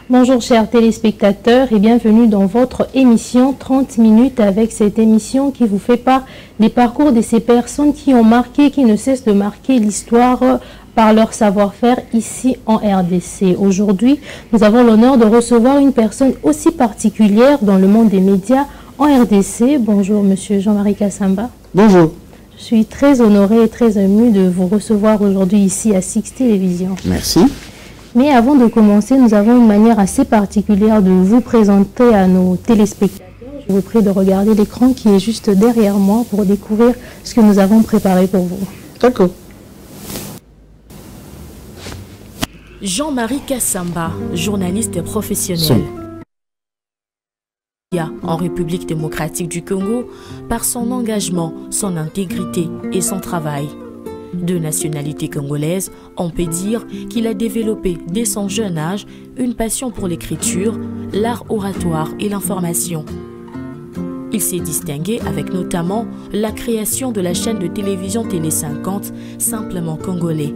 Bonjour chers téléspectateurs et bienvenue dans votre émission 30 minutes avec cette émission qui vous fait part des parcours de ces personnes qui ont marqué, qui ne cessent de marquer l'histoire par leur savoir-faire ici en RDC. Aujourd'hui, nous avons l'honneur de recevoir une personne aussi particulière dans le monde des médias en RDC. Bonjour monsieur Jean-Marie Kassamba. Bonjour. Je suis très honorée et très émue de vous recevoir aujourd'hui ici à Six Télévisions. Merci. Mais avant de commencer, nous avons une manière assez particulière de vous présenter à nos téléspectateurs. Je vous prie de regarder l'écran qui est juste derrière moi pour découvrir ce que nous avons préparé pour vous. D'accord. Jean-Marie Kassamba, journaliste professionnel. En République démocratique du Congo, par son engagement, son intégrité et son travail. De nationalité congolaise, on peut dire qu'il a développé dès son jeune âge une passion pour l'écriture, l'art oratoire et l'information. Il s'est distingué avec notamment la création de la chaîne de télévision Télé 50, Simplement Congolais.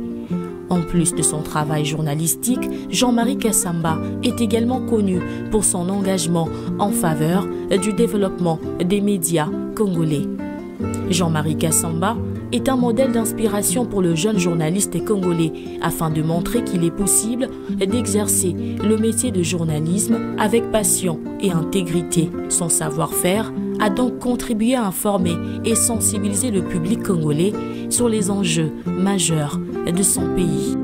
En plus de son travail journalistique, Jean-Marie Kassamba est également connu pour son engagement en faveur du développement des médias congolais. Jean-Marie Kassamba est un modèle d'inspiration pour le jeune journaliste congolais afin de montrer qu'il est possible d'exercer le métier de journalisme avec passion et intégrité. Son savoir-faire a donc contribué à informer et sensibiliser le public congolais sur les enjeux majeurs de son pays.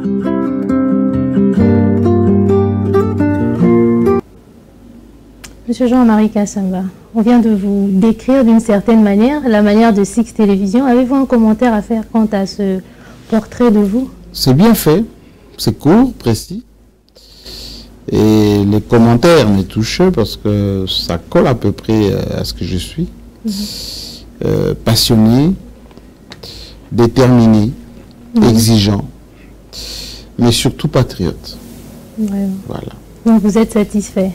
Monsieur Jean-Marie Kassamba, on vient de vous décrire d'une certaine manière la manière de Six Télévisions. Avez-vous un commentaire à faire quant à ce portrait de vous? C'est bien fait, c'est court, précis. Et les commentaires me touchent parce que ça colle à peu près à ce que je suis. Passionné, déterminé, exigeant, mais surtout patriote. Vraiment. Voilà. Donc vous êtes satisfait?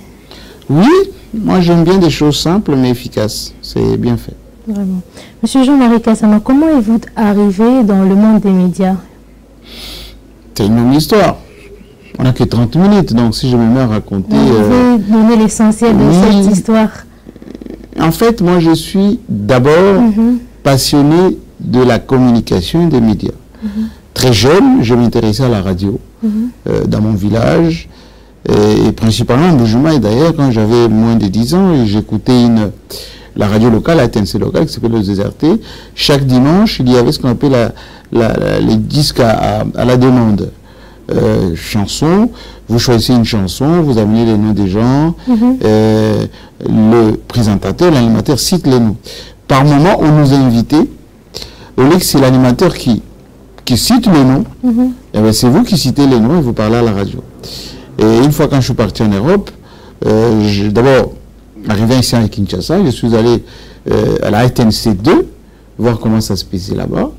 Oui, moi j'aime bien des choses simples mais efficaces. C'est bien fait. Vraiment. Monsieur Jean-Marie Kassamba, comment êtes-vous arrivé dans le monde des médias? C'est une longue histoire. On n'a que 30 minutes, donc si je me mets à raconter... Vous pouvez donner l'essentiel de cette histoire. En fait, moi je suis d'abord passionné de la communication et des médias. Très jeune, je m'intéressais à la radio dans mon village. Et principalement en Bujumaï, d'ailleurs, quand j'avais moins de 10 ans, j'écoutais la radio locale, la TNC locale, qui s'appelle le ZRT. Chaque dimanche, il y avait ce qu'on appelle les disques à la demande. Chansons, vous choisissez une chanson, vous amenez les noms des gens, le présentateur, l'animateur cite les noms. Par moment, on nous a invités, au lieu que c'est l'animateur qui cite le nom, c'est vous qui citez les noms et vous parlez à la radio. Et une fois quand je suis parti en Europe, d'abord, arrivé ici à Kinshasa, je suis allé à la RTNC 2, voir comment ça se passait là-bas.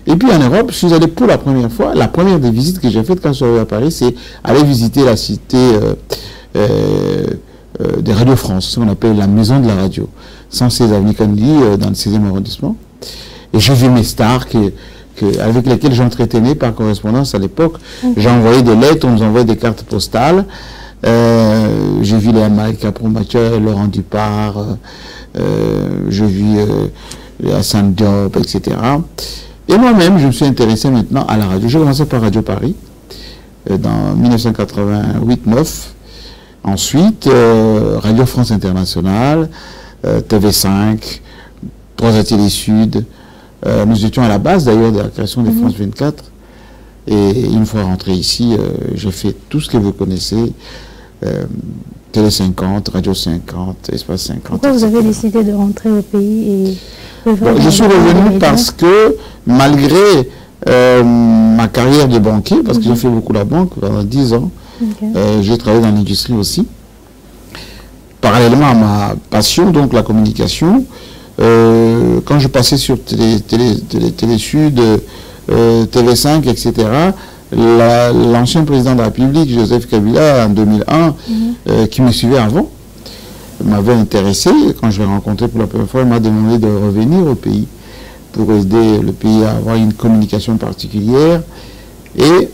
Et puis en Europe, je suis allé pour la première fois, la première des visites que j'ai faites quand je suis arrivé à Paris, c'est aller visiter la cité de Radio France, ce qu'on appelle la maison de la radio, 116 avenue Kennedy, dans le 16e arrondissement. Et j'ai vu mes stars avec lesquels j'entretenais par correspondance à l'époque. J'ai envoyé des lettres, on nous envoyait des cartes postales. J'ai vu les Mike Mathieu, Laurent Dupart, j'ai vu Hassan Diop, etc. Et moi-même, je me suis intéressé maintenant à la radio. J'ai commencé par Radio Paris, dans 1988-9. Ensuite, Radio France Internationale, TV5, 3 Télé Sud. Nous étions à la base d'ailleurs de la création de France 24 et une fois rentré ici, j'ai fait tout ce que vous connaissez, Télé 50, Radio 50, Espace 50. Pourquoi vous avez décidé de rentrer au pays et je suis revenu parce que malgré ma carrière de banquier, parce que j'ai fait beaucoup la banque pendant 10 ans, j'ai travaillé dans l'industrie aussi, parallèlement à ma passion, donc la communication. Quand je passais sur Télé Sud, TV5, etc., l'ancien président de la République, Joseph Kabila, en 2001, qui me suivait avant, m'avait intéressé. Quand je l'ai rencontré pour la première fois, il m'a demandé de revenir au pays pour aider le pays à avoir une communication particulière. Et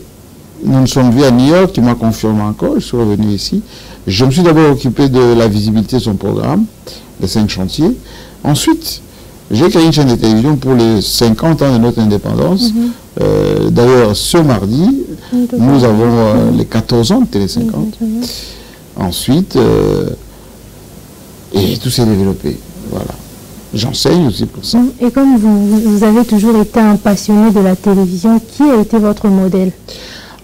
nous nous sommes vus à New York, qui m'a confirmé encore, je suis revenu ici. Je me suis d'abord occupé de la visibilité de son programme, les 5 chantiers. Ensuite, j'ai créé une chaîne de télévision pour les 50 ans de notre indépendance. D'ailleurs, ce mardi, nous avons les 14 ans de Télé 50. Ensuite, et tout s'est développé. Voilà. J'enseigne aussi pour ça. Et comme vous avez toujours été un passionné de la télévision, qui a été votre modèle?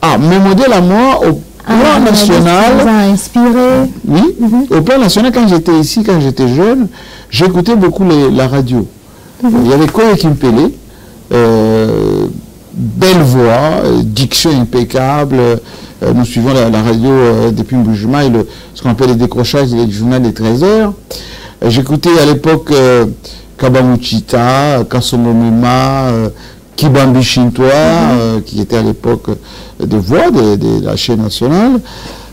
Ah, mes modèles à moi, au plan national... Vous a inspiré? Oui, au plan national, quand j'étais ici, quand j'étais jeune, j'écoutais beaucoup la radio. Il y avait Koye Kimpele, belle voix, diction impeccable. Nous suivons la radio depuis Mboujima, ce qu'on appelle les décrochages du journal des 13h. J'écoutais à l'époque Kabamuchita, Kasomomima, Kibambi Shintoa, qui était à l'époque des voix de la chaîne nationale.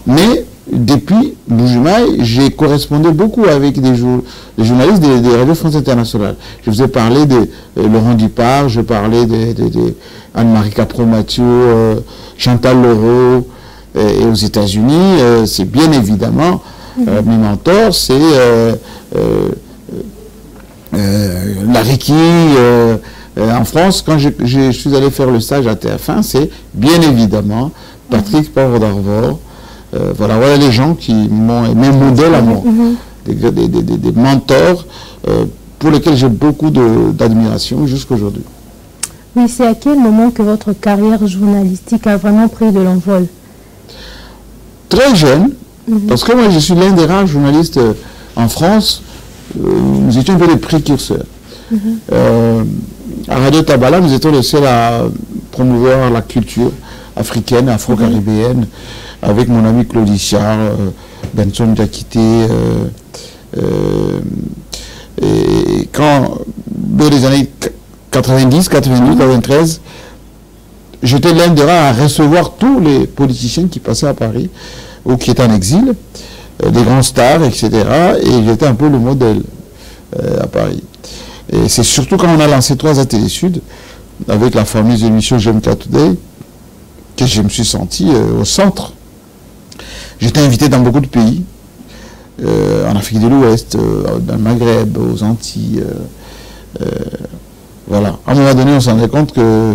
Mais depuis Mboujima, j'ai correspondé beaucoup avec des journalistes des radios France Internationales. Je faisais parler de Laurent Dupart, je parlais de Anne-Marie Capro-Mathieu, Chantal Leroux, et aux États-Unis, c'est bien évidemment mes mentors, c'est Larry King. En France, quand je suis allé faire le stage à TF1, c'est bien évidemment Patrick Poivre d'Arvor. Voilà les gens qui m'ont mes modèles à moi, des mentors pour lesquels j'ai beaucoup d'admiration jusqu'à aujourd'hui. Oui, c'est à quel moment que votre carrière journalistique a vraiment pris de l'envol? Très jeune, parce que moi je suis l'un des rares journalistes en France, nous étions un peu des précurseurs. À Radio Tabala, nous étions les seuls à promouvoir la culture africaine, afro-caribéenne, avec mon ami Claude Ichard, Benson Diakité. Et quand, dans les années 90, 92, 93, j'étais l'un des rares à recevoir tous les politiciens qui passaient à Paris ou qui étaient en exil, des grands stars, etc. Et j'étais un peu le modèle à Paris. Et c'est surtout quand on a lancé 3 Télé Sud, avec la fameuse émission JMK Today, que je me suis senti au centre. J'étais invité dans beaucoup de pays, en Afrique de l'Ouest, dans le Maghreb, aux Antilles. Voilà. À un moment donné, on s'en rendait compte que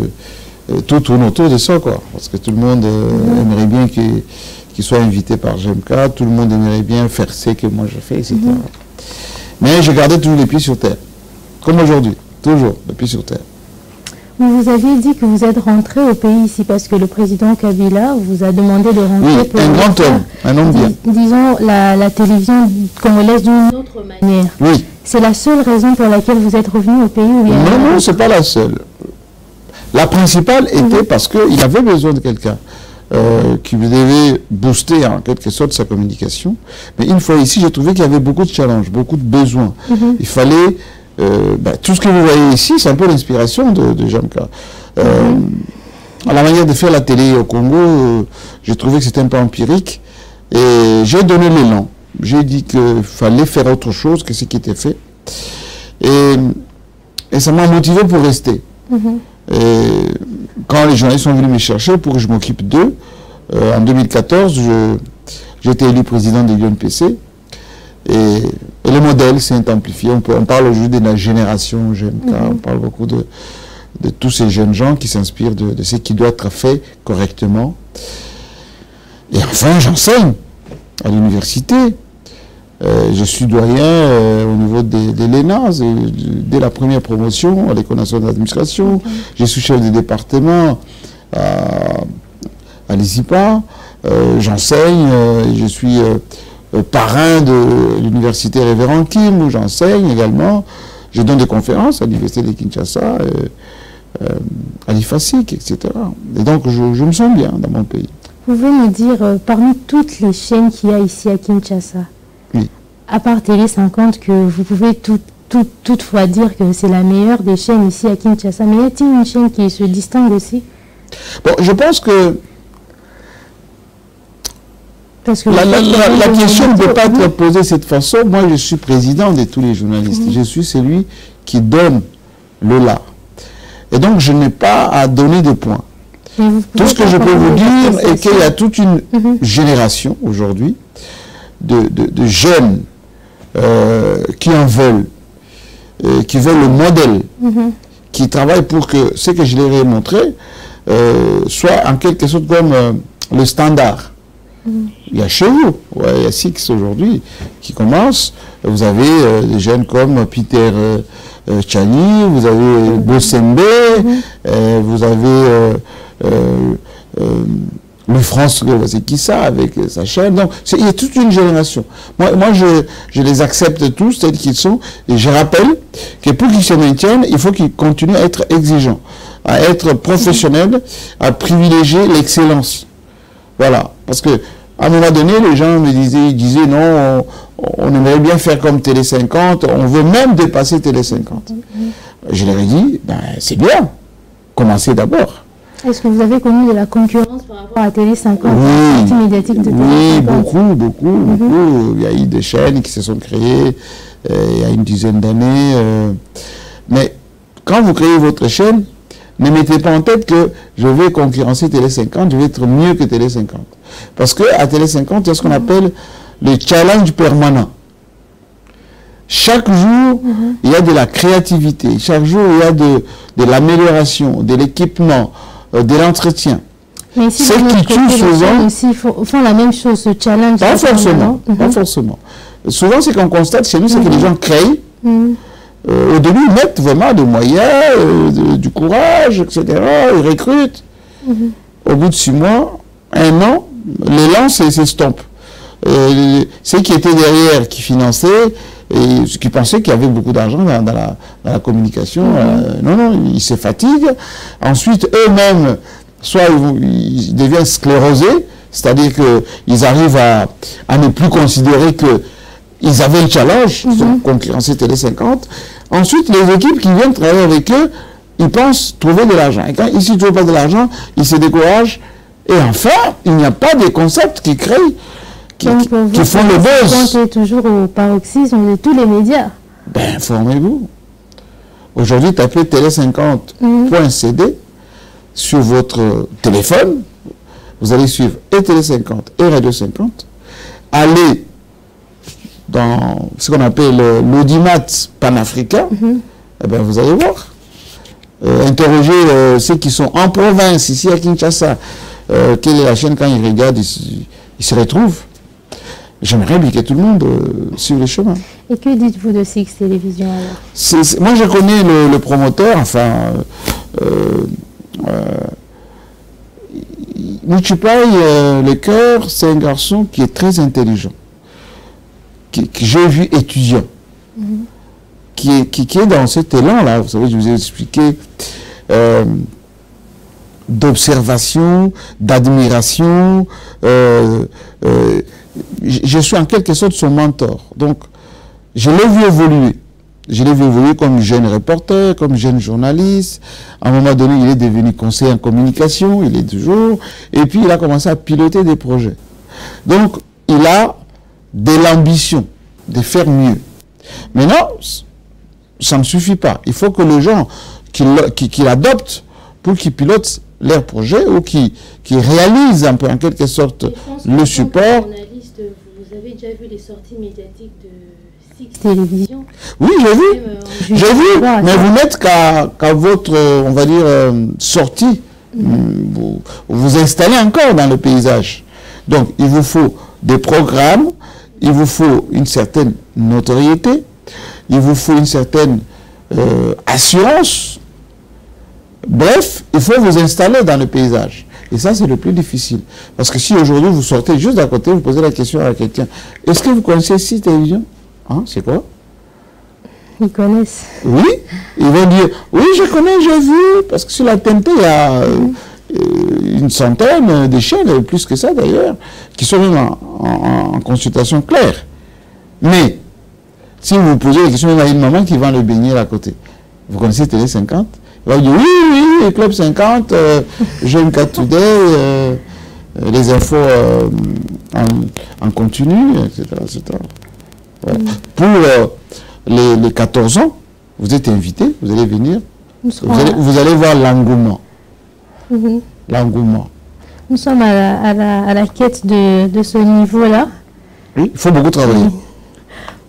tout tourne autour de ça, quoi. Parce que tout le monde aimerait bien qu'il soit invité par JMK, tout le monde aimerait bien faire ce que moi je fais, etc. Mais je gardais toujours les pieds sur terre. Comme aujourd'hui, toujours les pieds sur terre. Vous aviez dit que vous êtes rentré au pays ici parce que le président Kabila vous a demandé de rentrer pour... Oui, un grand homme, un homme bien. Disons la télévision congolaise d'une autre manière. Oui. C'est la seule raison pour laquelle vous êtes revenu au pays ou bien... Non, ce n'est pas la seule. La principale était parce qu'il avait besoin de quelqu'un qui devait booster en quelque sorte sa communication. Mais une fois ici, j'ai trouvé qu'il y avait beaucoup de challenges, beaucoup de besoins. Il fallait... tout ce que vous voyez ici, c'est un peu l'inspiration de JMK. À la manière de faire la télé au Congo, j'ai trouvé que c'était un peu empirique. Et j'ai donné l'élan. J'ai dit qu'il fallait faire autre chose que ce qui était fait. Et ça m'a motivé pour rester. Et quand les journalistes sont venus me chercher pour que je m'occupe d'eux, en 2014, j'ai été élu président de l'UNPC. Et le modèle s'est amplifié. On parle aujourd'hui de la génération JMK. On parle beaucoup de tous ces jeunes gens qui s'inspirent de ce qui doit être fait correctement. Et enfin, j'enseigne à l'université. Je suis doyen au niveau de l'ENA, dès la première promotion à l'École nationale d'administration. Je suis chef de département à l'ISIPA. J'enseigne, je suis parrain de l'université Révérend Kim, où j'enseigne également. Je donne des conférences à l'université de Kinshasa, à l'IFASIC, etc. Et donc, je me sens bien dans mon pays. Vous pouvez me dire, parmi toutes les chaînes qu'il y a ici à Kinshasa, oui, à part Télé 50, que vous pouvez toutefois dire que c'est la meilleure des chaînes ici à Kinshasa, mais y a-t-il une chaîne qui se distingue aussi? Bon, je pense que la question ne peut pas être posée de cette façon. Moi, je suis président de tous les journalistes. Je suis celui qui donne le là. Et donc, je n'ai pas à donner de points. Tout ce que je peux vous dire est qu'il y a toute une génération aujourd'hui de jeunes qui en veulent, qui veulent le modèle, qui travaillent pour que ce que je leur ai montré soit en quelque sorte comme le standard. Il y a chez vous, il y a Six aujourd'hui qui commence. Vous avez des jeunes comme Peter Chani, vous avez Bossembe, vous avez Louis France Kissa avec sa chaîne. Donc, il y a toute une génération. Moi je les accepte tous tels qu'ils sont. Et je rappelle que pour qu'ils se maintiennent, il faut qu'ils continuent à être exigeants, à être professionnels, à privilégier l'excellence. Voilà. Parce que à un moment donné, les gens me disaient non, on aimerait bien faire comme Télé 50, on veut même dépasser Télé 50. Je leur ai dit, ben, c'est bien, commencez d'abord. Est-ce que vous avez connu de la concurrence par rapport à Télé 50, oui, médiatique de Télé 50? Oui, beaucoup. Il y a eu des chaînes qui se sont créées il y a une dizaine d'années. Mais quand vous créez votre chaîne, ne mettez pas en tête que je vais concurrencer Télé 50, je vais être mieux que Télé 50. Parce qu'à Télé 50, il y a ce qu'on appelle le challenge permanent. Chaque jour, il y a de la créativité. Chaque jour, il y a de l'amélioration, de l'équipement, de l'entretien. Mais si ceux qui tuent souvent aussi font la même chose, ce challenge. Pas forcément. Pas forcément. Souvent, ce qu'on constate chez nous, c'est que les gens créent. Au début, ils mettent vraiment des moyens, du courage, etc. Ils recrutent. Au bout de 6 mois, 1 an, l'élan s'estompe. Ceux qui étaient derrière, qui finançaient, et qui pensaient qu'il y avait beaucoup d'argent dans la communication, non, ils se fatiguent. Ensuite, eux-mêmes, soit ils deviennent sclérosés, c'est-à-dire qu'ils arrivent à ne plus considérer qu'ils avaient le challenge, ils ont concurrencé Télé 50. Ensuite, les équipes qui viennent travailler avec eux, ils pensent trouver de l'argent. Et quand ils ne trouvent pas de l'argent, ils se découragent. Et enfin, il n'y a pas de concepts qui créent, qui font le buzz. Vous comptez toujours au paroxysme de tous les médias. Ben, formez-vous. Aujourd'hui, tapez télé50.cd sur votre téléphone. Vous allez suivre et Télé 50 et Radio 50. Allez dans ce qu'on appelle l'audimat panafricain. Eh ben, vous allez voir. Interrogez ceux qui sont en province, ici à Kinshasa. Quelle est la chaîne, quand ils regardent, ils se retrouvent. J'aimerais impliquer tout le monde sur les chemins. Et que dites-vous de Six Télévision alors? Moi, je connais le promoteur, enfin... Mouchipaï, le cœur, c'est un garçon qui est très intelligent, que j'ai vu étudiant, qui est dans cet élan-là. Vous savez, je vous ai expliqué... d'observation, d'admiration. Je suis en quelque sorte son mentor. Donc, je l'ai vu évoluer. Je l'ai vu évoluer comme jeune reporter, comme jeune journaliste. À un moment donné, il est devenu conseiller en communication, il est toujours. Et puis, il a commencé à piloter des projets. Donc, il a de l'ambition de faire mieux. Maintenant, ça ne suffit pas. Il faut que les gens qui l'adoptent pour qu'ils pilotent leurs projets ou qui réalisent un peu en quelque sorte le support. Vous avez déjà vu les sorties médiatiques de Six Télévision? Oui, j'ai vu. J'ai vu. Mais vous n'êtes qu'à votre, on va dire, sortie. Vous vous installez encore dans le paysage. Donc, il vous faut des programmes, il vous faut une certaine notoriété, il vous faut une certaine assurance. Bref, il faut vous installer dans le paysage. Et ça, c'est le plus difficile. Parce que si aujourd'hui, vous sortez juste d'à côté, vous posez la question à quelqu'un, est-ce que vous connaissez Six Télévision? Hein, c'est quoi? Ils connaissent. Oui, ils vont dire, oui, je connais, j'ai vu, parce que sur la TNT, il y a une centaine de chaînes, plus que ça d'ailleurs, qui sont même en consultation claire. Mais, si vous posez la question, il y a une maman qui vend le beignet à côté. Vous connaissez Télé 50? Il va dire, oui, Club 50, Jeune 4 Today, les infos en continu, etc. Voilà. Pour les 14 ans, vous êtes invité, vous allez venir, vous allez voir l'engouement. l'engouement. Nous sommes à la quête de ce niveau-là. Oui, il faut beaucoup travailler.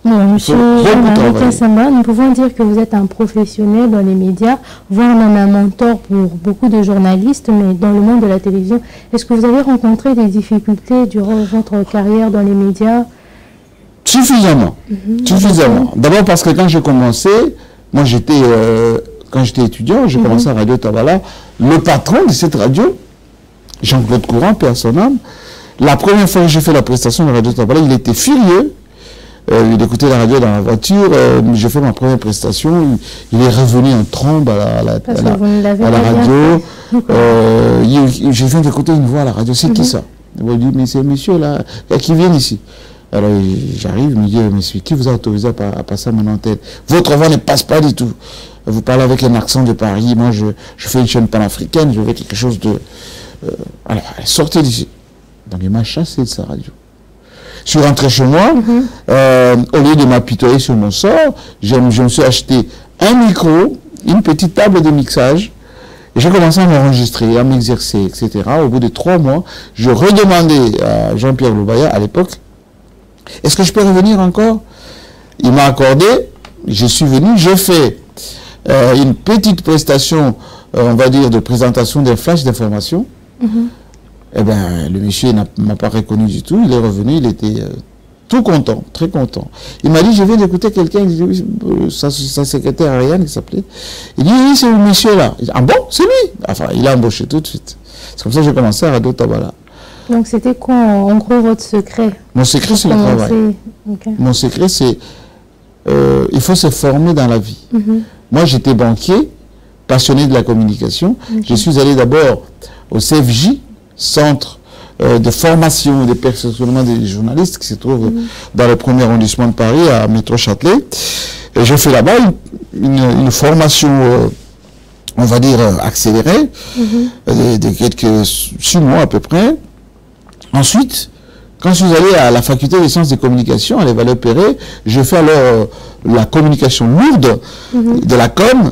Bon, monsieur Jean-Marie Kassamba, nous pouvons dire que vous êtes un professionnel dans les médias, voire même un mentor pour beaucoup de journalistes, mais dans le monde de la télévision, est-ce que vous avez rencontré des difficultés durant votre carrière dans les médias? Suffisamment. Suffisamment. D'abord parce que quand j'ai commencé, moi quand j'étais étudiant, j'ai commencé à Radio Tabala, le patron de cette radio, Jean-Claude Courant, paix à son âme, la première fois que j'ai fait la prestation de Radio Tabala, il était furieux. Il écoutait la radio dans la voiture, j'ai fait ma première prestation, il est revenu en trombe à la radio. Je viens d'écouter une voix à la radio, c'est qui ça? Il m'a dit, mais c'est un monsieur là, qui vient ici. Alors j'arrive, il me dit, monsieur, qui vous a autorisé à passer à mon antenne? Votre voix ne passe pas du tout. Vous parlez avec un accent de Paris, moi je fais une chaîne panafricaine, je veux quelque chose de... alors, sortez d'ici. Donc il m'a chassé de sa radio. Je suis rentré chez moi, au lieu de m'apitoyer sur mon sort, je me suis acheté un micro, une petite table de mixage, et j'ai commencé à m'enregistrer, à m'exercer, etc. Au bout de 3 mois, je redemandais à Jean-Pierre Loubaya, à l'époque, est-ce que je peux revenir encore? Il m'a accordé, je suis venu, j'ai fait une petite prestation, on va dire, de présentation d'un flash d'information. Eh bien, le monsieur ne m'a pas reconnu du tout. Il est revenu, il était tout content, très content. Il m'a dit, je viens d'écouter quelqu'un, sa secrétaire Ariane qui s'appelait. Il dit, oui, c'est le monsieur là. Il dit, ah bon, c'est lui? Enfin, il a embauché tout de suite. C'est comme ça que j'ai commencé à Radio Tabala. Donc, c'était quoi, en gros, votre secret? Mon secret, c'est le travail. Okay. Mon secret, c'est... il faut se former dans la vie. Moi, j'étais banquier, passionné de la communication. Je suis allé d'abord au CFJ, Centre de formation et de perfectionnement des journalistes, qui se trouve dans le 1er arrondissement de Paris, à Métro Châtelet. Et j'ai fait là-bas une formation, on va dire, accélérée, de quelques 6 mois à peu près. Ensuite, quand je suis allé à la faculté des sciences de communication, à Les Valeurs-Perret, j'ai fait alors la communication lourde de la com',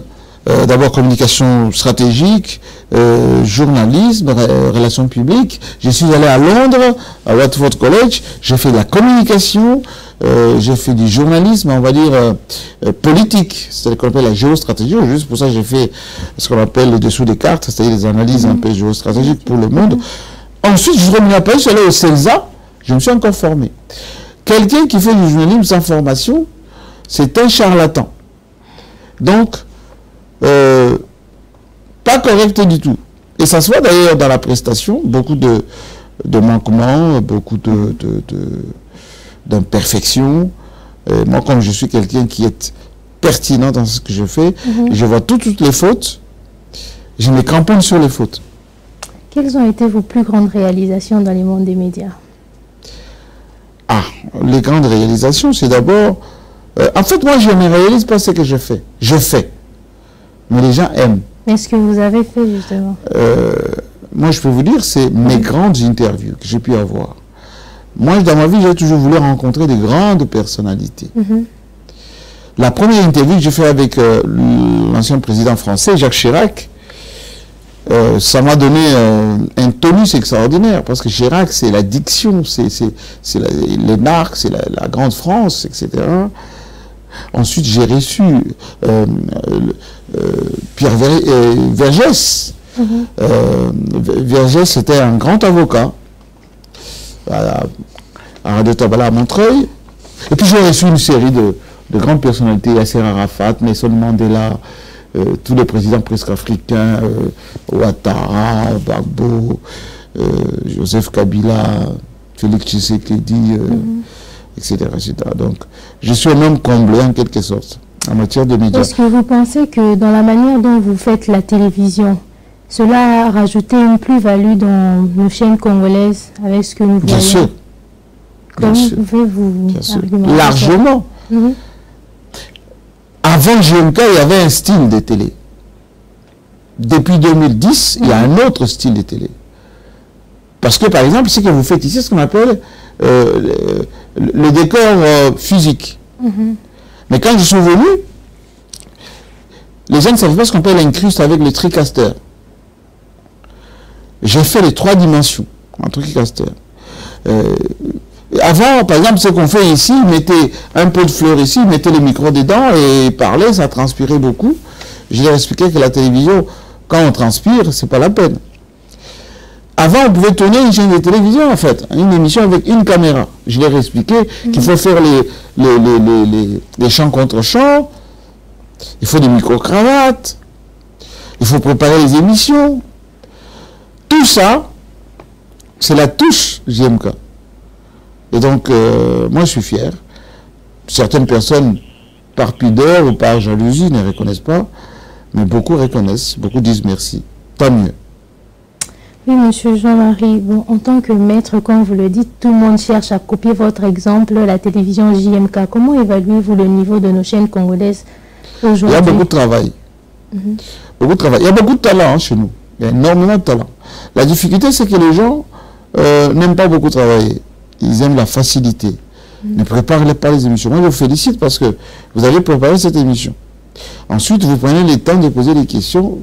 d'abord communication stratégique, journalisme, relations publiques. Je suis allé à Londres, à Watford College, j'ai fait de la communication, j'ai fait du journalisme, on va dire, politique, c'est ce qu'on appelle la géostratégie. Juste pour ça, j'ai fait ce qu'on appelle le dessous des cartes, c'est-à-dire les analyses un peu géostratégiques pour le monde. Ensuite, je suis revenu à Paris, je suis allé au CELSA, je me suis encore formé. Quelqu'un qui fait du journalisme sans formation, c'est un charlatan. Donc, pas correct du tout. Et ça se voit d'ailleurs dans la prestation, beaucoup de manquements, beaucoup d'imperfections. Moi, comme je suis quelqu'un qui est pertinent dans ce que je fais, je vois toutes les fautes, je me cramponne sur les fautes. Quelles ont été vos plus grandes réalisations dans les mondes des médias? Ah, les grandes réalisations, c'est d'abord... en fait, moi, je ne réalise pas ce que je fais. Je fais. Mais les gens aiment. Mais ce que vous avez fait, justement? Moi, je peux vous dire, c'est mes grandes interviews que j'ai pu avoir. Moi, dans ma vie, j'ai toujours voulu rencontrer des grandes personnalités. La première interview que j'ai faite avec l'ancien président français, Jacques Chirac, ça m'a donné un tonus extraordinaire, parce que Chirac, c'est la diction, c'est l'énarque, c'est la grande France, etc. Ensuite, j'ai reçu Pierre Vergès. Vergès, c'était un grand avocat à Radio Tabala à Montreuil. Et puis, j'ai reçu une série de grandes personnalités, Yasser Arafat, Nelson Mandela, tous les présidents presque africains, Ouattara, Gbagbo, Joseph Kabila, Félix Tshisekedi, etc., etc. Donc, je suis un homme comblé en quelque sorte, en matière de médias. Est-ce que vous pensez que dans la manière dont vous faites la télévision, cela a rajouté une plus-value dans nos chaînes congolaises avec ce que nous voyons? Bien sûr. Comment pouvez-vous argumenter? Largement. Avant GMK, il y avait un style de télé. Depuis 2010, il y a un autre style de télé. Parce que, par exemple, ce que vous faites ici, c'est ce qu'on appelle le décor physique. Mais quand je suis venu, les gens ne savaient pas ce qu'on appelle l'incruste avec le TriCaster. J'ai fait les 3 dimensions en TriCaster. Avant, par exemple, ce qu'on fait ici, mettez un peu de fleurs ici, mettez le micro dedans et parler, ça transpirait beaucoup. Je leur expliquais que la télévision, quand on transpire, c'est pas la peine. Avant, on pouvait tourner une chaîne de télévision, en fait, une émission avec une caméra. Je leur expliquais qu'il faut faire les chants contre chants, il faut des micro-cravates, il faut préparer les émissions. Tout ça, c'est la touche JMK. Et donc, moi, je suis fier. Certaines personnes, par pudeur ou par jalousie, ne reconnaissent pas, mais beaucoup reconnaissent, beaucoup disent merci. Tant mieux. Oui, monsieur Jean-Marie, bon, en tant que maître, comme vous le dites, tout le monde cherche à copier votre exemple, la télévision JMK. Comment évaluez-vous le niveau de nos chaînes congolaises aujourd'hui? Il y a beaucoup de travail. Beaucoup de travail. Il y a beaucoup de talent hein, chez nous. Il y a énormément de talent. La difficulté, c'est que les gens n'aiment pas beaucoup travailler. Ils aiment la facilité. Ne préparez pas les émissions. Moi, je vous félicite parce que vous avez préparé cette émission. Ensuite, vous prenez le temps de poser des questions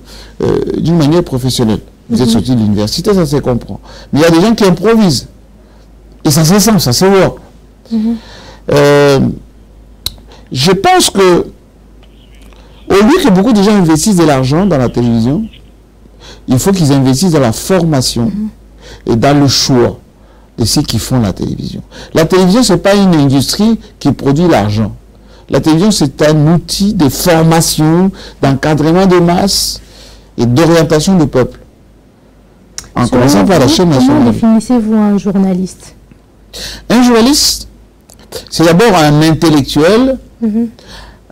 d'une manière professionnelle. Vous êtes sorti de l'université, ça se comprend. Mais il y a des gens qui improvisent. Et ça se sent, ça se voit. Je pense que, au lieu que beaucoup de gens investissent de l'argent dans la télévision, il faut qu'ils investissent dans la formation et dans le choix de ceux qui font la télévision. La télévision, ce n'est pas une industrie qui produit l'argent. La télévision, c'est un outil de formation, d'encadrement de masse et d'orientation du peuple. En commençant par la chaîne nationale. Comment définissez-vous un journaliste? Un journaliste, c'est d'abord un intellectuel,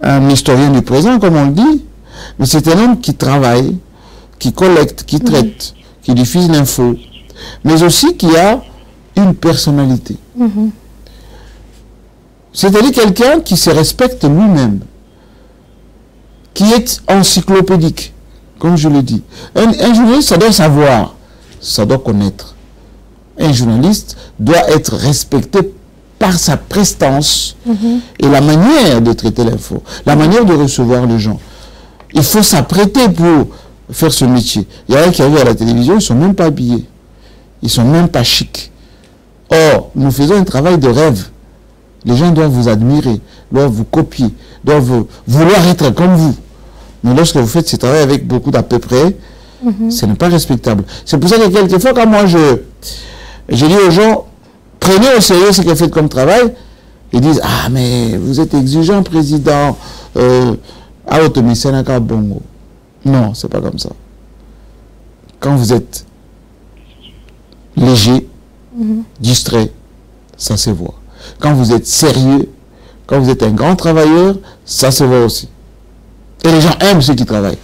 un historien du présent, comme on le dit, mais c'est un homme qui travaille, qui collecte, qui traite, qui diffuse l'info, mais aussi qui a une personnalité. C'est-à-dire quelqu'un qui se respecte lui-même, qui est encyclopédique, comme je le dis. Un journaliste, ça doit savoir, ça doit connaître. Un journaliste doit être respecté par sa prestance et la manière de traiter l'info, la manière de recevoir les gens. Il faut s'apprêter pour faire ce métier. Il y a un qui arrive à la télévision, ils ne sont même pas habillés. Ils ne sont même pas chics. Or, nous faisons un travail de rêve. Les gens doivent vous admirer, doivent vous copier, doivent vouloir être comme vous. Mais lorsque vous faites ce travail avec beaucoup d'à peu près, ce n'est pas respectable. C'est pour ça que quelquefois, quand moi je dis aux gens, prenez au sérieux ce que vous faites comme travail, ils disent, ah mais vous êtes exigeant, président, bongo. Non, c'est pas comme ça. Quand vous êtes léger, distrait, ça se voit. Quand vous êtes sérieux, quand vous êtes un grand travailleur, ça se voit aussi. Et les gens aiment ceux qui travaillent.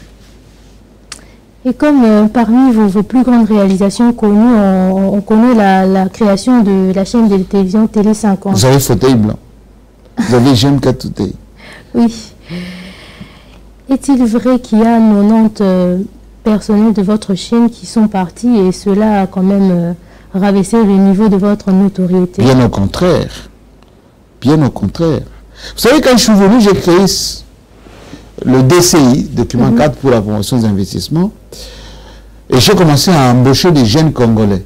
Et comme parmi vos plus grandes réalisations connues, on connaît la création de la chaîne de télévision Télé 50. Vous avez fauteuil blanc. Vous avez JMK Touté. Oui. Est-il vrai qu'il y a 90 personnels de votre chaîne qui sont partis et cela a quand même rabaissé le niveau de votre notoriété? Bien au contraire. Bien au contraire. Vous savez, quand je suis venu, j'ai créé le DCI, document 4 pour la promotion des investissements, et j'ai commencé à embaucher des jeunes Congolais.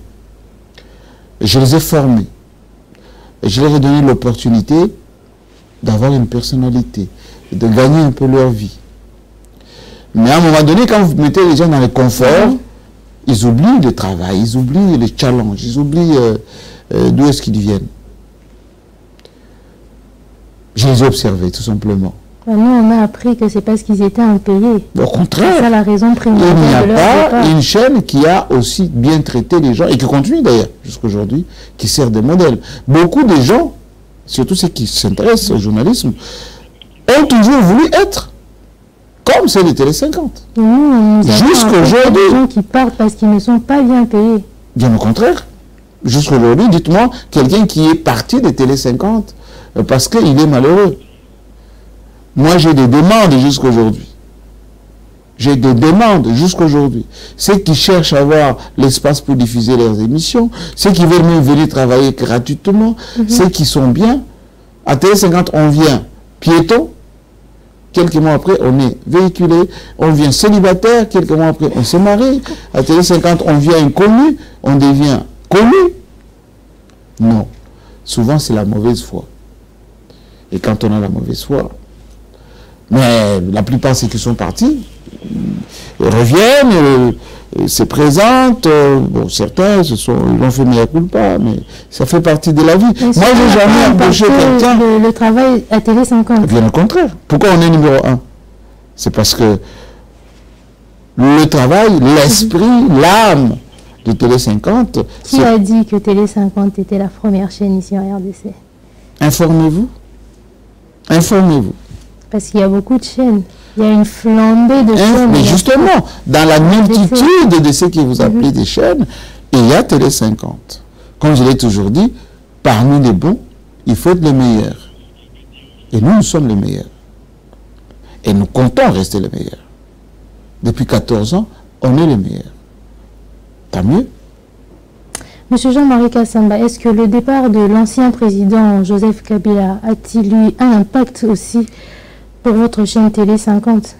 Et je les ai formés. Et je leur ai donné l'opportunité d'avoir une personnalité, et de gagner un peu leur vie. Mais à un moment donné, quand vous mettez les gens dans le confort, ils oublient le travail, ils oublient les challenges, ils oublient d'où est-ce qu'ils viennent. Je les ai observés, tout simplement. Nous, on a appris que c'est parce qu'ils étaient impayés. Au contraire, c'est ça la raison primordiale. Il n'y a pas une chaîne qui a aussi bien traité les gens, et qui continue d'ailleurs jusqu'à aujourd'hui, qui sert de modèle. Beaucoup de gens, surtout ceux qui s'intéressent au journalisme, ont toujours voulu être comme ceux de Télé 50. Jusqu'à aujourd'hui. Des gens qui partent parce qu'ils ne sont pas bien payés. Bien au contraire. Jusqu'à aujourd'hui, dites-moi, quelqu'un qui est parti de Télé 50 parce qu'il est malheureux. Moi, j'ai des demandes jusqu'à aujourd'hui. J'ai des demandes jusqu'à aujourd'hui. Ceux qui cherchent à avoir l'espace pour diffuser leurs émissions, ceux qui veulent même venir travailler gratuitement, ceux qui sont bien. À Télé 50, on vient piéton, quelques mois après, on est véhiculé, on vient célibataire, quelques mois après, on se marie. À Télé 50, on vient inconnu, on devient connu. Non. Souvent, c'est la mauvaise foi. Et quand on a la mauvaise foi, mais la plupart, ceux qui sont partis, reviennent, se présentent. Bon, certains, ils ont fait mea culpa, mais ça fait partie de la vie. Moi, j'ai jamais embauché quelqu'un. Le travail à Télé 50. Bien au contraire. Pourquoi on est numéro 1? C'est parce que le travail, l'esprit, l'âme de Télé 50... Qui a dit que Télé 50 était la première chaîne ici en RDC? Informez-vous. Informez-vous. Parce qu'il y a beaucoup de chaînes. Il y a une flambée de chaînes. Mais justement, dans la multitude de ce que vous appelez des chaînes, il y a Télé 50. Comme je l'ai toujours dit, parmi les bons, il faut être les meilleurs. Et nous sommes les meilleurs. Et nous comptons rester les meilleurs. Depuis 14 ans, on est les meilleurs. Tant mieux. Monsieur Jean-Marie Kassamba, est-ce que le départ de l'ancien président Joseph Kabila a-t-il eu un impact aussi pour votre chaîne Télé 50?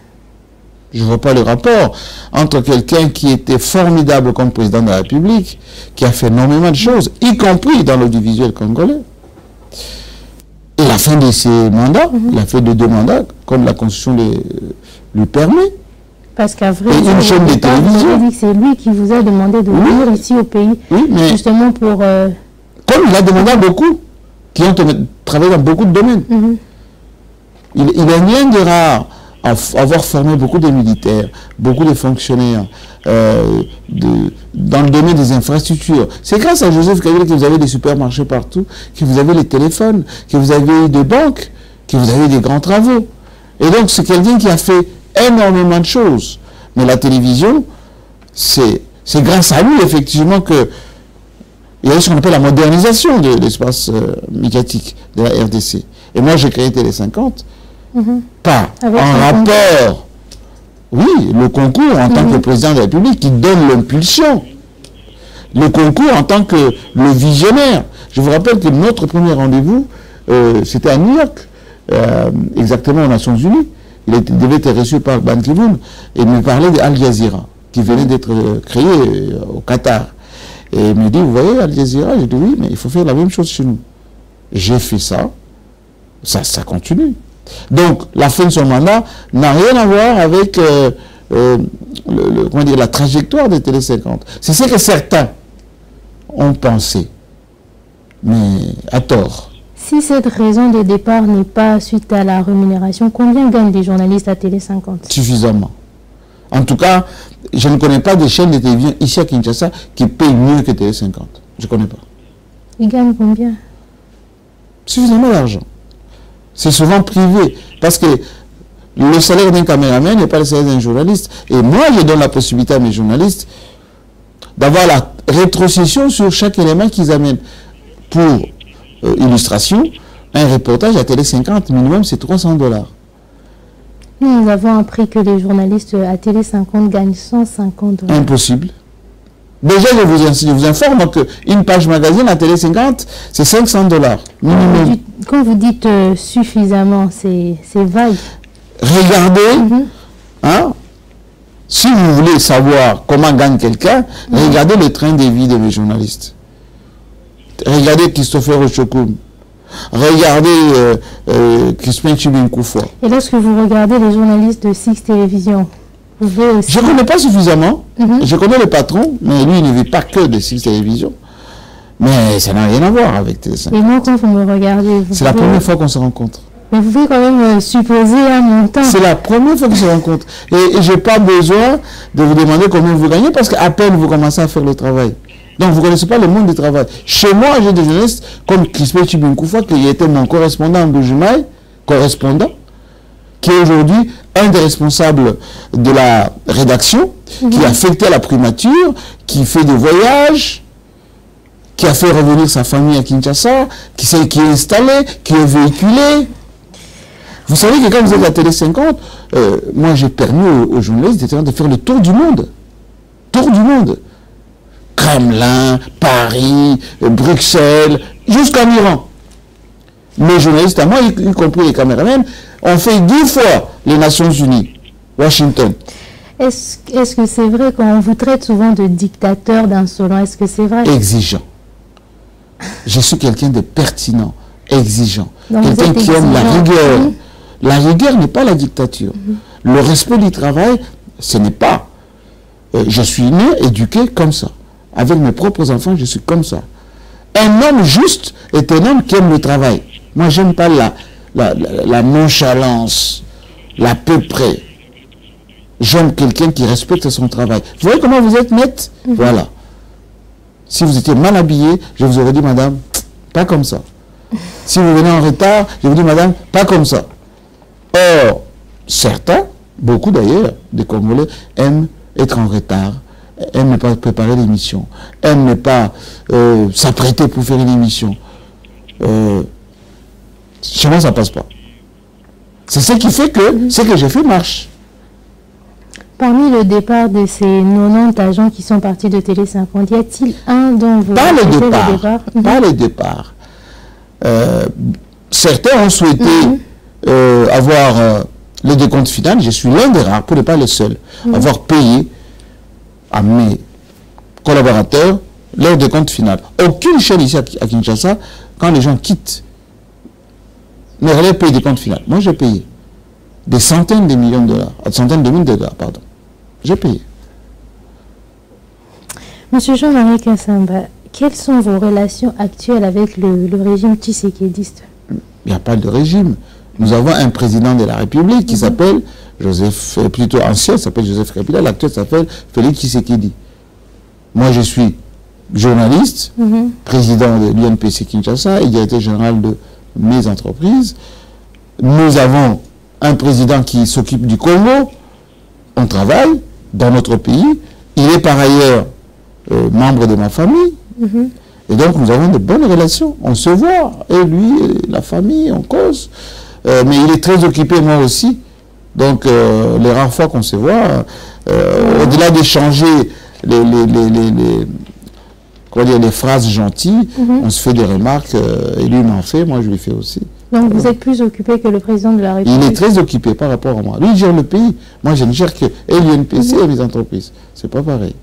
Je ne vois pas le rapport entre quelqu'un qui était formidable comme président de la République, qui a fait énormément de choses, y compris dans l'audiovisuel congolais. Et la fin de ses mandats, il a fait de 2 mandats, comme la Constitution lui permet. Parce qu'à vrai dire, une chaîne de télévision. C'est lui qui vous a demandé de venir ici au pays, justement pour... Comme il a demandé à beaucoup, qui ont travaillé dans beaucoup de domaines. Il est rien de rare à avoir formé beaucoup de militaires, beaucoup de fonctionnaires dans le domaine des infrastructures. C'est grâce à Joseph Kabila que vous avez des supermarchés partout, que vous avez les téléphones, que vous avez des banques, que vous avez des grands travaux. Et donc c'est quelqu'un qui a fait énormément de choses. Mais la télévision, c'est grâce à lui, effectivement, que il y a ce qu'on appelle la modernisation de l'espace médiatique de la RDC. Et moi, j'ai créé Télé 50, pas en rapport, oui, le concours en tant que président de la République qui donne l'impulsion. Le concours en tant que le visionnaire. Je vous rappelle que notre premier rendez-vous, c'était à New York, exactement aux Nations Unies. Il devait être reçu par Ban Ki-moon et me parlait d'Al Jazeera, qui venait d'être créé au Qatar. Et il me dit, vous voyez Al Jazeera? J'ai dit oui, mais il faut faire la même chose chez nous. J'ai fait ça, ça continue. Donc, la fin de son mandat n'a rien à voir avec comment dire, la trajectoire de Télé 50. C'est ce que certains ont pensé, mais à tort. Si cette raison de départ n'est pas suite à la rémunération, combien gagnent les journalistes à Télé 50? Suffisamment. En tout cas, je ne connais pas de chaîne de télévision ici à Kinshasa qui paye mieux que Télé 50. Je ne connais pas. Ils gagnent combien? Suffisamment d'argent. C'est souvent privé. Parce que le salaire d'un caméraman n'est pas le salaire d'un journaliste. Et moi, je donne la possibilité à mes journalistes d'avoir la rétrocession sur chaque élément qu'ils amènent. Pour illustration, un reportage à Télé 50, minimum, c'est $300. Nous avons appris que les journalistes à Télé 50 gagnent $150. Impossible. Déjà, je vous informe qu'une page magazine à Télé 50, c'est $500 minimum. Quand vous dites suffisamment, c'est vague. Regardez, hein, si vous voulez savoir comment gagne quelqu'un, regardez le train de vie de mes journalistes. Regardez Christopher Ochokoum. Regardez Crispin Chibinkoufoua. Et lorsque vous regardez les journalistes de Six Télévisions, vous pouvez aussi... Je ne connais pas suffisamment. Je connais le patron, mais lui, il ne vit pas que de Six Télévisions. Mais ça n'a rien à voir avec Télé 50. Et moi, quand vous me regardez... C'est la première fois qu'on se rencontre. Mais vous pouvez quand même supposer un montant. C'est la première fois qu'on se rencontre. Et je n'ai pas besoin de vous demander combien vous gagnez, parce qu'à peine vous commencez à faire le travail. Donc, vous ne connaissez pas le monde du travail. Chez moi, j'ai des journalistes comme Crispin Chibinkoufoua, qui était mon correspondant en Bujumaï, qui est aujourd'hui un des responsables de la rédaction, qui a affecté à la primature, qui fait des voyages, qui a fait revenir sa famille à Kinshasa, qui est installé, qui est véhiculé. Vous savez que quand vous êtes à Télé 50, moi j'ai permis aux journalistes de faire le tour du monde. Tour du monde. Kremlin, Paris, Bruxelles, jusqu'en Iran. Mes journalistes à moi, y compris les caméramans, On fait 10 fois les Nations Unies, Washington. Est-ce que c'est vrai qu'on vous traite souvent de dictateur, d'insolent? Est-ce que c'est vrai? Exigeant. Je suis quelqu'un de pertinent, exigeant. Quelqu'un qui aime la rigueur. La rigueur n'est pas la dictature. Le respect du travail, ce n'est pas. Je suis né, éduqué comme ça. Avec mes propres enfants, je suis comme ça. Un homme juste est un homme qui aime le travail. Moi, je n'aime pas la nonchalance, la peu près. J'aime quelqu'un qui respecte son travail. Vous voyez comment vous êtes net? Voilà. Si vous étiez mal habillé, je vous aurais dit, madame, pas comme ça. Si vous venez en retard, je vous dis, madame, pas comme ça. Or, certains, beaucoup d'ailleurs, des Congolais, aiment être en retard, aiment ne pas préparer l'émission, aiment ne pas s'apprêter pour faire une émission. Chez moi, ça ne passe pas. C'est ce qui fait que ce que j'ai fait marche. Parmi le départ de ces 90 agents qui sont partis de Télé 50, y a-t-il un dont vous... Pas le départ. Pas le départ. Certains ont souhaité avoir le décompte final. Je suis l'un des rares, pour ne pas le seul, avoir payé à mes collaborateurs leur décompte final. Aucune chaîne ici à Kinshasa, quand les gens quittent, ne relève pas le décompte final. Moi, j'ai payé des centaines de millions de dollars, centaines de millions de dollars, pardon. J'ai payé. Monsieur Jean-Marie Kassamba, quelles sont vos relations actuelles avec le régime tshisekidiste? Il n'y a pas de régime. Nous avons un président de la République qui s'appelle Joseph, plutôt ancien, s'appelle Joseph Kabila, l'actuel s'appelle Félix Tshisekedi. Moi, je suis journaliste, président de l'UNPC Kinshasa et directeur général de mes entreprises. Nous avons un président qui s'occupe du Congo. On travaille dans notre pays. Il est par ailleurs membre de ma famille. Et donc, nous avons de bonnes relations. On se voit. Et lui, et la famille, on cause. Mais il est très occupé, moi aussi. Donc, les rares fois qu'on se voit, au-delà d'échanger les phrases gentilles, on se fait des remarques. Et lui m'en fait, moi je lui fais aussi. Donc vous êtes plus occupé que le président de la République? Il est très occupé par rapport à moi. Lui, il gère le pays. Moi, je ne gère que l'UNPC et les entreprises. C'est pas pareil.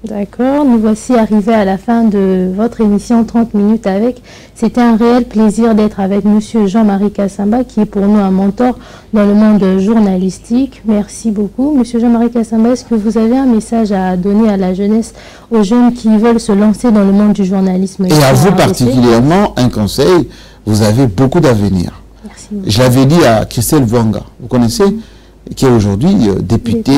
D'accord. Nous voici arrivés à la fin de votre émission 30 minutes avec. C'était un réel plaisir d'être avec monsieur Jean-Marie Kassamba, qui est pour nous un mentor dans le monde journalistique. Merci beaucoup. Monsieur Jean-Marie Kassamba, est-ce que vous avez un message à donner à la jeunesse, aux jeunes qui veulent se lancer dans le monde du journalisme? Et à vous particulièrement, un conseil. Vous avez beaucoup d'avenir. Je l'avais dit à Christelle Vwanga, vous connaissez, qui est aujourd'hui députée.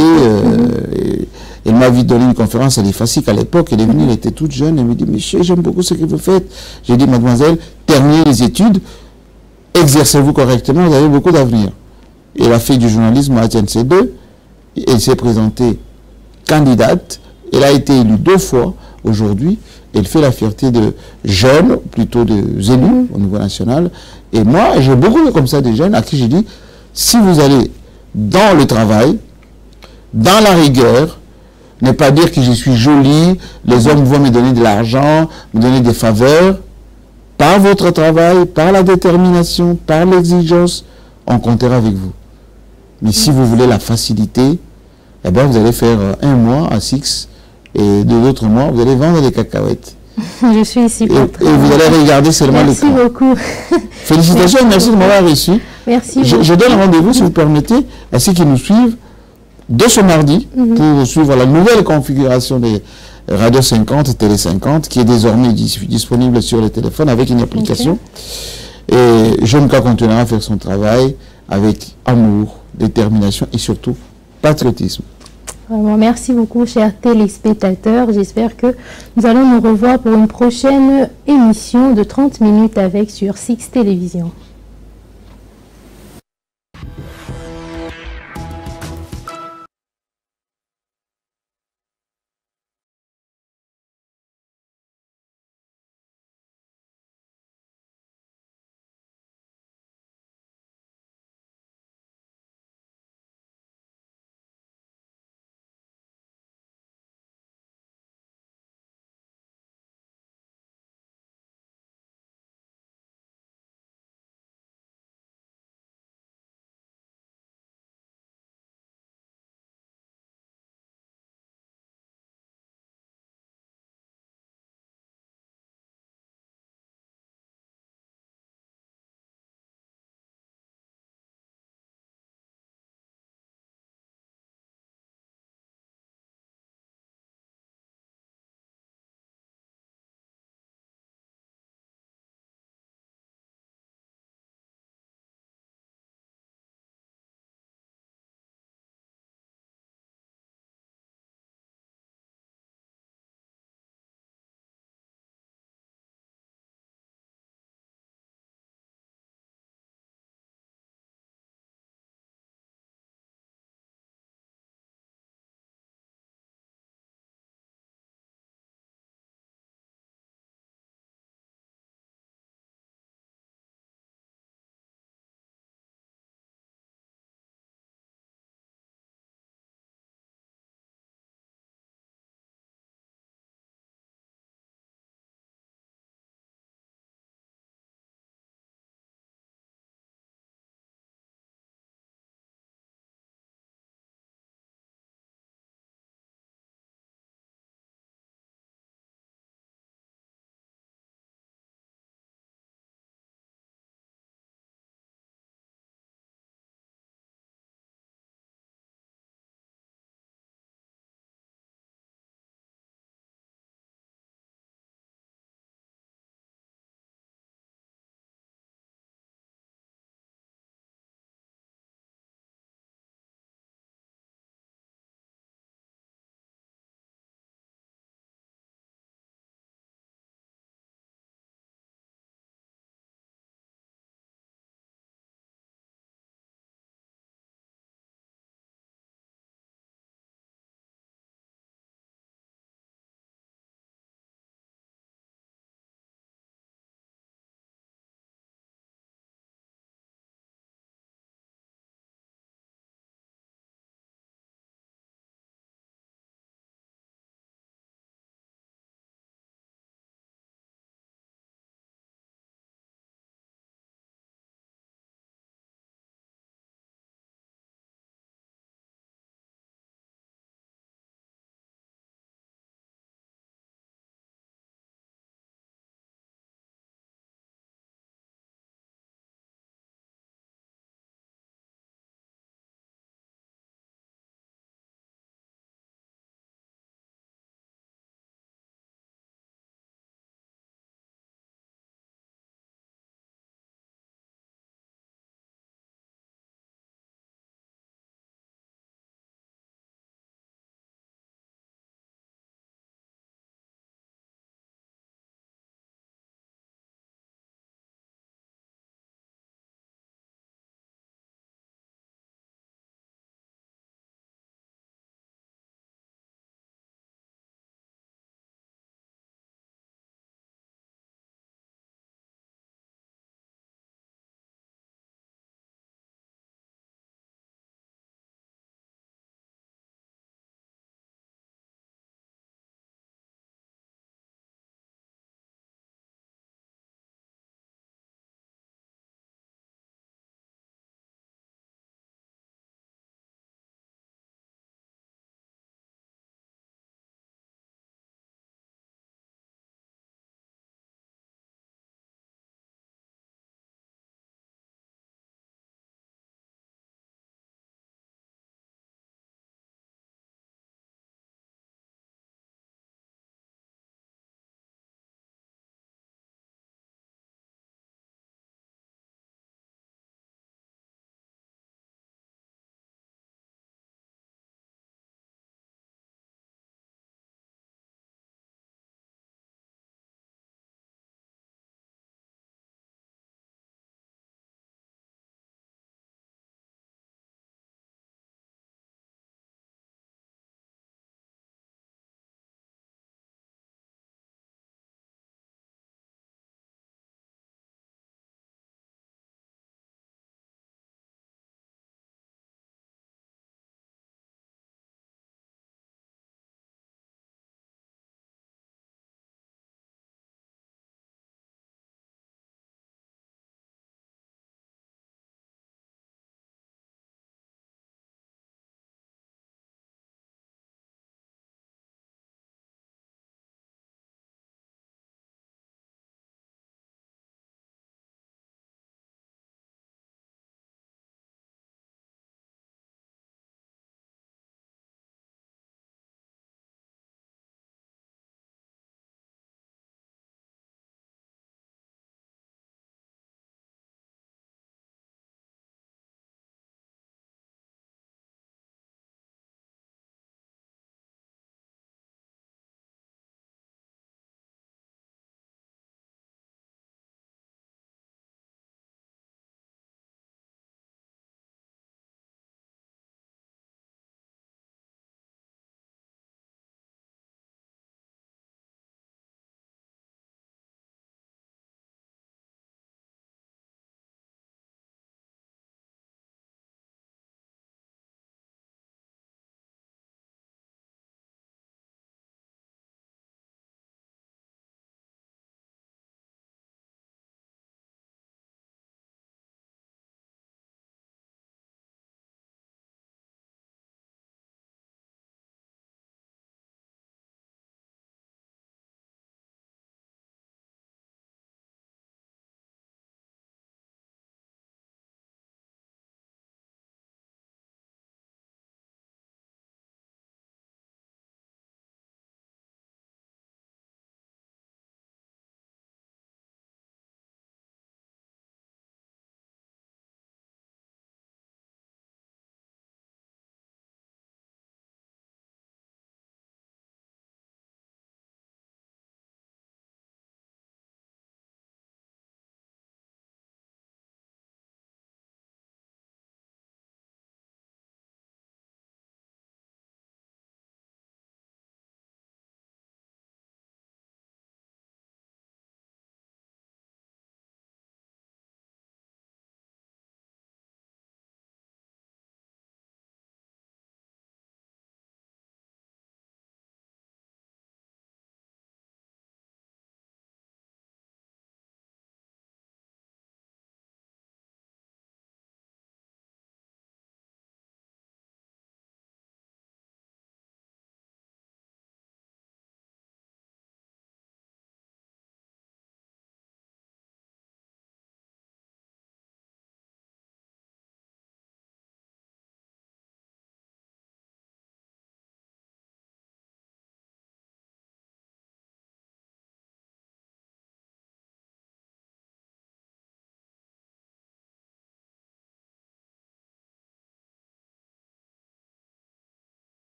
Elle m'a vite donné une conférence à l'EFASIC à l'époque. Elle est venue, elle était toute jeune. Elle me dit, monsieur, j'aime beaucoup ce que vous faites. J'ai dit, mademoiselle, terminez les études, exercez-vous correctement, vous avez beaucoup d'avenir. Elle a fait du journalisme à TNC2. Elle s'est présentée candidate. Elle a été élue 2 fois aujourd'hui. Elle fait la fierté de jeunes, plutôt de élus au niveau national. Et moi, j'ai beaucoup comme ça de jeunes à qui j'ai dit, si vous allez dans le travail, dans la rigueur, ne pas dire que je suis jolie, les hommes vont me donner de l'argent, me donner des faveurs. Par votre travail, par la détermination, par l'exigence, on comptera avec vous. Mais si vous voulez la facilité, eh bien vous allez faire 1 mois à 6 et 2 autres mois, vous allez vendre des cacahuètes. Je suis ici pour et vous allez regarder seulement le Merci beaucoup. Félicitations et merci de m'avoir reçu. Merci. Je donne rendez-vous, si vous permettez, à ceux qui nous suivent, de ce mardi, pour suivre la nouvelle configuration des Radio 50 et Télé 50, qui est désormais disponible sur les téléphones avec une application. Et Jeune K continuera à faire son travail avec amour, détermination et surtout patriotisme. Vraiment, merci beaucoup, chers téléspectateurs. J'espère que nous allons nous revoir pour une prochaine émission de 30 minutes avec sur Six Télévision.